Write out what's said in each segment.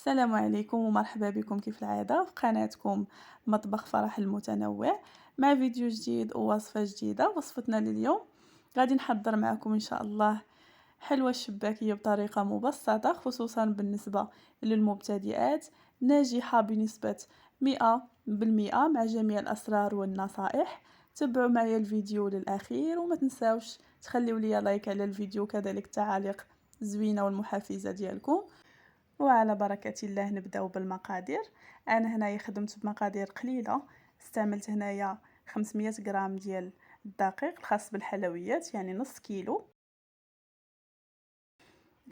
السلام عليكم ومرحبا بكم كيف العادة في قناتكم مطبخ فرح المتنوع مع فيديو جديد ووصفة جديدة. وصفتنا لليوم غادي نحضر معكم إن شاء الله حلوة الشباكية بطريقة مبسطة خصوصا بالنسبة للمبتدئات، ناجحة بنسبة 100% مع جميع الأسرار والنصائح. تابعوا معي الفيديو للأخير وما تنساوش تخليوا لي لايك على الفيديو، كذلك تعاليق زوينة والمحفزة ديالكم. وعلى بركة الله نبداو بالمقادير. انا هنايا خدمت بمقادير قليله، استعملت هنايا 500 غرام ديال الدقيق الخاص بالحلويات يعني نص كيلو.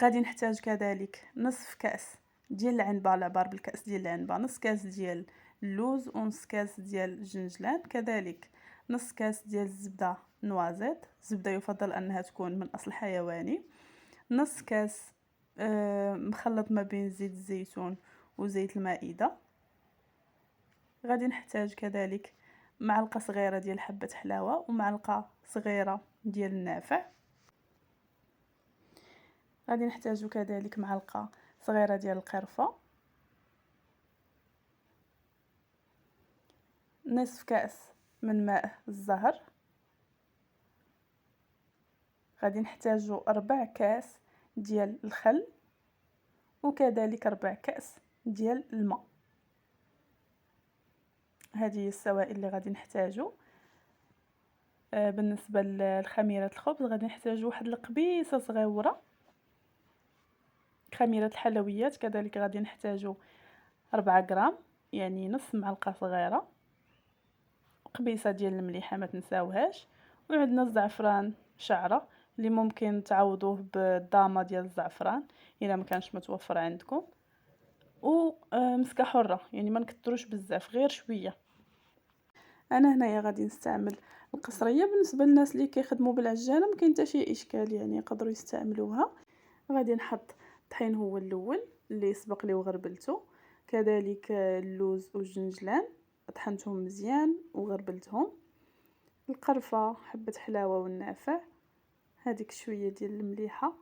غادي نحتاج كذلك نصف كاس ديال العنبه، على عبار بالكاس ديال العنبه، نص كاس ديال اللوز ونص كاس ديال الجنجلان، كذلك نص كاس ديال الزبده نوازيت، الزبده يفضل انها تكون من اصل حيواني، نص كاس مخلط ما بين زيت الزيتون وزيت المائدة. غادي نحتاج كذلك معلقة صغيرة ديال حبة حلاوة ومعلقة صغيرة ديال النافع. غادي نحتاج كذلك معلقة صغيرة ديال القرفة، نصف كأس من ماء الزهر. غادي نحتاج 4 كاس ديال الخل وكذلك 4 كاس ديال الماء. هذه السوائل اللي غادي نحتاجو. بالنسبه لخميره الخبز غادي نحتاج واحد القبيصه صغيره. خميره الحلويات كذلك غادي نحتاجو 4 غرام يعني نص معلقه صغيره. قبيصه ديال المليحه ما تنساوهاش. وعندنا الزعفران شعره اللي ممكن تعوضوه بالضامه ديال الزعفران الا ما كانش متوفر عندكم، ومسكه حره يعني ما نكثروش بزاف، غير شويه. انا هنايا غادي نستعمل القصريه. بالنسبه للناس اللي كيخدموا بالعجانه ما كاين حتى شي اشكال، يعني يقدروا يستعملوها. غادي نحط الطحين هو الاول اللي سبق لي وغربلته، كذلك اللوز والجنجلان طحنتهم مزيان وغربلتهم، القرفه، حبه حلاوه والنافع، هذيك شويه ديال المليحه،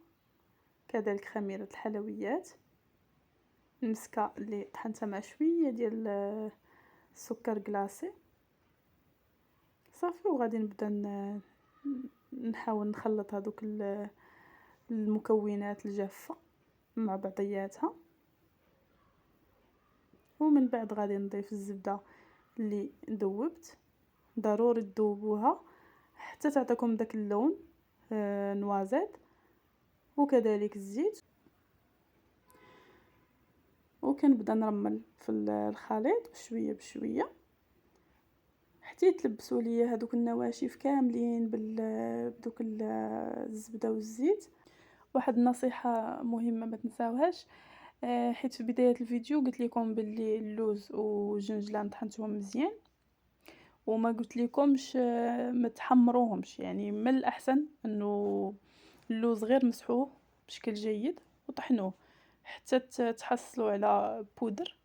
كذلك خميره الحلويات، المسكه اللي طحنتها مع شويه ديال السكر كلاصي صافي. وغادي نبدا نحاول نخلط هذوك المكونات الجافه مع بعضياتها. ومن بعد غادي نضيف الزبده اللي ذوبت، ضروري تذوبوها حتى تعطيكم داك اللون نوازيت، وكذلك الزيت. وكنبدا نرمل في الخليط بشويه بشويه حتى يتلبسوا لي هذوك النواشف كاملين بدوك الزبده والزيت. واحد النصيحه مهمه ما تنساوهاش، حيت في بدايه الفيديو قلت لكم باللي اللوز والجنجلان طحنتهم مزيان وما قلت لكمش ما تحمروهمش، يعني من الاحسن انه اللوز غير مسحوه بشكل جيد وطحنوه حتى تحصلوا على بودر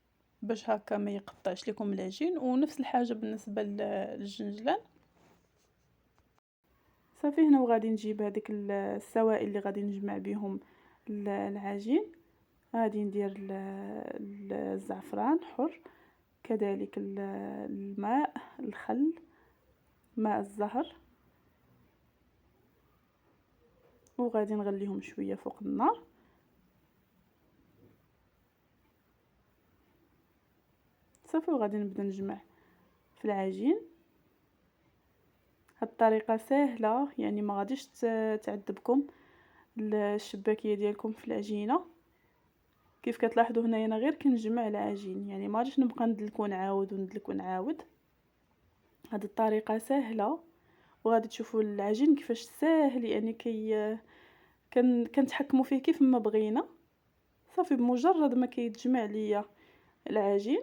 باش هكا ما يقطعش لكم العجين. ونفس الحاجه بالنسبه للجنجلان صافي. هنا وغادي نجيب هذيك السوائل اللي غادي نجمع بهم العجين. غادي ندير الزعفران حر، كذلك الماء، الخل، ماء الزهر، وغادي نغليهم شويه فوق النار. صافي وغادي نبدا نجمع في العجين. هاد الطريقه سهله يعني ما غاديش تعذبكم الشباكيه ديالكم في العجينه. كيف كتلاحظوا هنايا انا غير كنجمع العجين، يعني ما غاديش نبقى ندلك ونعاود وندلك ونعاود. هذه الطريقه سهله وغادي تشوفوا العجين كيفاش ساهل، يعني كنتحكموا فيه كيف ما بغينا. صافي بمجرد ما كيتجمع ليا العجين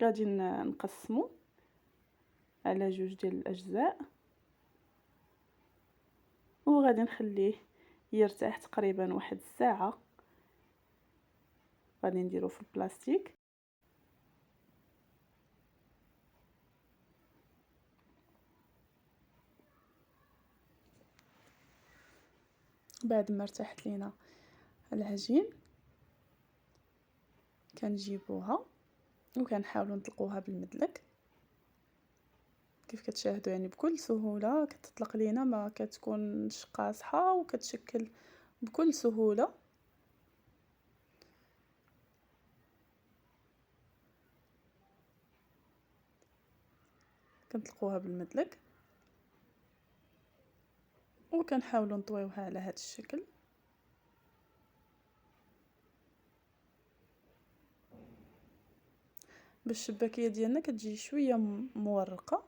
غادي نقسمه على جوج ديال الاجزاء وغادي نخليه يرتاح تقريبا واحد الساعه. غادي نديرو في البلاستيك. بعد ما ارتاحت لينا العجين كنجيبوها وكنحاولوا نطلقوها بالمدلك كيف كتشاهدوا، يعني بكل سهوله كتطلق لينا، ما كتكونش قاصحه وكتشكل بكل سهوله. كنطلقوها بالمدلك وكنحاولوا نطويوها على هذا الشكل. باش الشباكيه ديالنا كتجي شويه مورقه،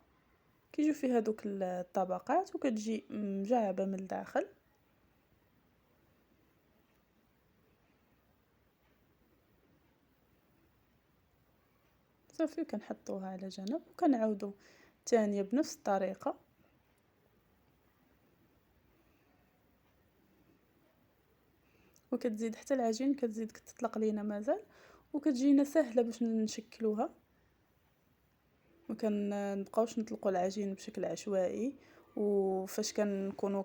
كيجيو فيها دوك الطبقات وكتجي مجعبه من الداخل. صافي كنحطوها على جنب وكنعاودوا ثانيه بنفس الطريقه. وكتزيد حتى العجين كتزيد كتطلق لينا مازال، وكتجينا سهله باش نشكلوها. وكنبقاوش نطلقوا العجين بشكل عشوائي، وفاش كنكونوا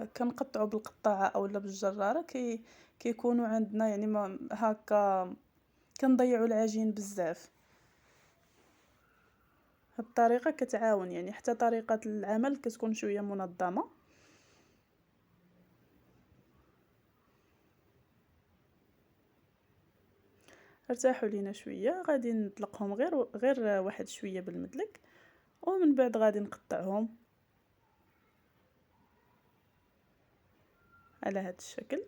كنقطعوا بالقطاعه اولا بالجراره كيكونوا عندنا يعني ما هكا كنضيعوا العجين بزاف. هاد الطريقه كتعاون، يعني حتى طريقه العمل كتكون شويه منظمه. ارتاحوا لينا شويه، غادي نطلقهم غير واحد شويه بالمدلك، ومن بعد غادي نقطعهم على هذا الشكل.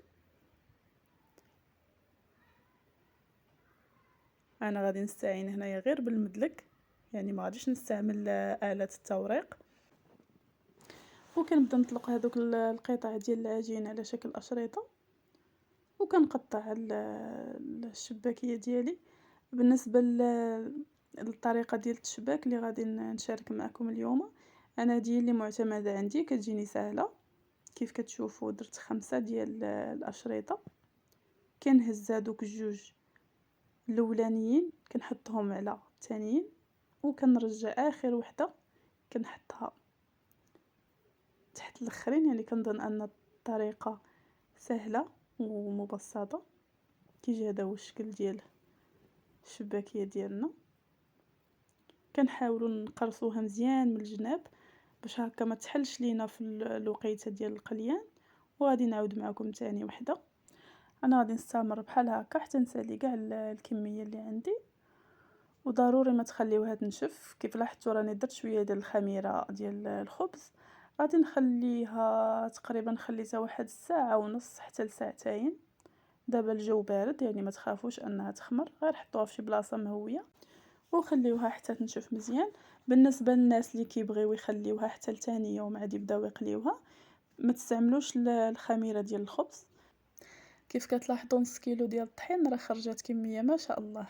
انا غادي نستعين هنايا غير بالمدلك، يعني ما غاديش نستعمل آلة التوريق. وكنبدا نطلق هذوك القطع ديال العجين على شكل اشرطه، وكنقطع الشباكيه ديالي. بالنسبه للطريقه ديال التشباك اللي غادي نشارك معكم اليوم، انا ديالي معتمده عندي كتجيني سهله. كيف كتشوفوا درت 5 ديال الاشرطه، كنهز هذوك الجوج الاولانيين كنحطهم على الثانيين، وكنرجع اخر وحده كنحطها تحت الاخرين. يعني كنظن ان الطريقه سهله ومبسطه. كيجي هذا هو الشكل ديال الشباكيه ديالنا. كنحاولوا نقرصوها مزيان من الجناب باش هكا ما تحلش لينا في الوقيته ديال القليان. وغادي نعاود معكم ثاني وحده. انا غادي نستمر بحال هكا حتى نسالي كاع الكميه اللي عندي، وضروري ما تخليوها تنشف. كيف لاحظتوا راني درت شويه ديال الخميره ديال الخبز، غادي نخليها تقريبا خليتها واحد الساعه ونص حتى لساعتين. دابا الجو بارد، يعني ما تخافوش انها تخمر، غير حطوها في شي بلاصه مهويه وخليوها حتى تنشف مزيان. بالنسبه للناس اللي كيبغيو يخليوها حتى لثاني يوم عاد يبداو يقليوها، ما تستعملوش الخميره ديال الخبز. كيف كتلاحظوا نص كيلو ديال الطحين راه خرجت كميه ما شاء الله.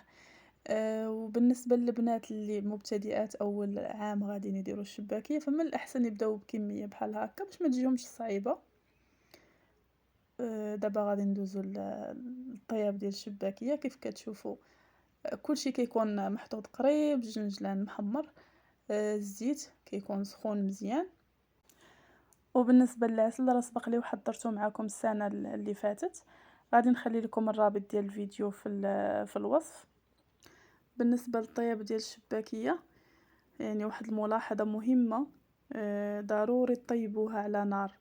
وبالنسبه للبنات اللي مبتدئات اول عام غادي يديروا الشباكيه، فمن الاحسن يبداو بكميه بحال هكا باش ما تجيهمش صعيبه. دابا غادي ندوزو للطياب ديال الشباكيه. كيف كتشوفوا كلشي كيكون محطوط قريب، الجنجلان محمر، الزيت كيكون سخون مزيان. وبالنسبه للعسل راه سبق لي وحضرته معكم السنه اللي فاتت، غادي نخلي لكم الرابط ديال الفيديو في الوصف. بالنسبه للطياب ديال الشباكيه، يعني واحد الملاحظه مهمه، ضروري تطيبوها على نار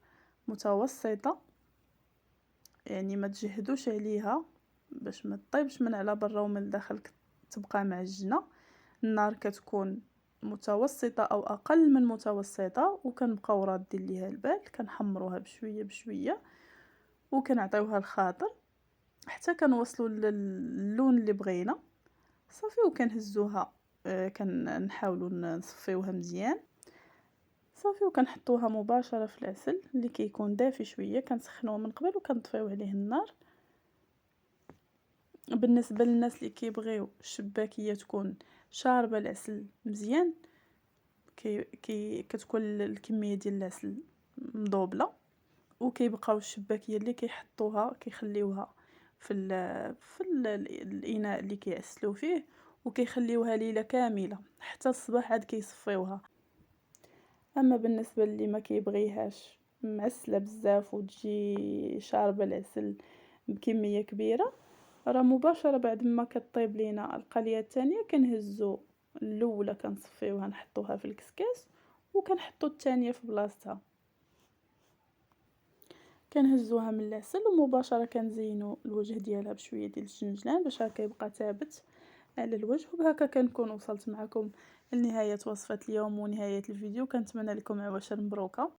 متوسطه، يعني ما تجهدوش عليها باش ما تطيبش من على برا ومن الداخل تبقى معجنه. النار كتكون متوسطه او اقل من متوسطه، وكنبقاو رادين ليها البال، كنحمروها بشويه بشويه وكنعطيوها الخاطر حتى كنوصلوا للون اللي بغينا. صافي وكنهزوها، كنحاولوا نصفيوها مزيان صافي، وكنحطوها مباشره في العسل اللي كيكون دافي شويه. كنسخنوه من قبل وكنطفيو عليه النار. بالنسبه للناس اللي كيبغيو الشباكيه تكون شاربه العسل مزيان، كتكون الكميه ديال العسل مضوبله، وكيبقاو الشباكيه اللي كيحطوها كيخليوها في الاناء اللي كيعسلوا فيه، وكيخليوها ليله كامله حتى الصباح عاد كيصفيوها. اما بالنسبه اللي ما كيبغيهاش معسله بزاف وتجي شاربه العسل بكميه كبيره، راه مباشرة بعد ما كطيب لينا القليه الثانيه كنهزو الاولى كنصفيوها نحطوها في الكسكاس وكنحطو الثانيه في بلاصتها. كنهزوها من العسل ومباشره كنزينو الوجه ديالها بشويه ديال الجنجلان باش هكا يبقى ثابت على الوجه. وبهكا كنكون وصلت معكم لنهايه وصفه اليوم ونهايه الفيديو. كنتمنى لكم عواشر مبروكه.